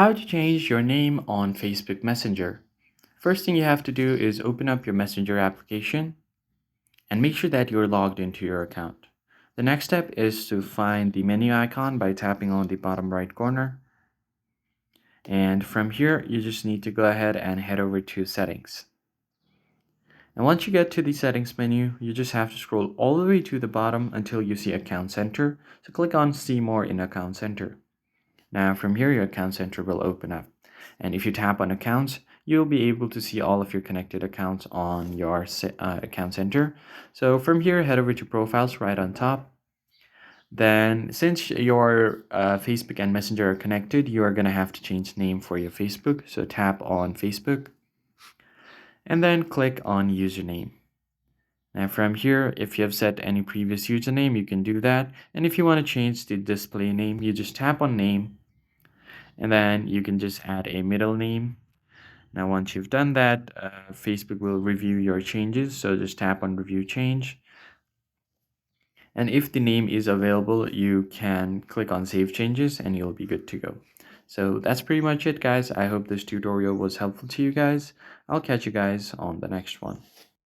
How to change your name on Facebook Messenger. First thing you have to do is open up your Messenger application and make sure that you're logged into your account. The next step is to find the menu icon by tapping on the bottom right corner. And from here, you just need to go ahead and head over to settings. And once you get to the settings menu, you just have to scroll all the way to the bottom until you see Account Center. So click on See More in Account Center. Now from here, your Account Center will open up. And if you tap on Accounts, you'll be able to see all of your connected accounts on your Account Center. So from here, head over to Profiles right on top. Then since your Facebook and Messenger are connected, you are going to have to change name for your Facebook. So tap on Facebook and then click on Username. Now from here, if you have set any previous username, you can do that. And if you want to change the display name, you just tap on Name and then you can just add a middle name. Now once you've done that, Facebook will review your changes, so just tap on Review Change. And if the name is available, you can click on Save Changes and you'll be good to go. So that's pretty much it, guys. I hope this tutorial was helpful to you guys. I'll catch you guys on the next one.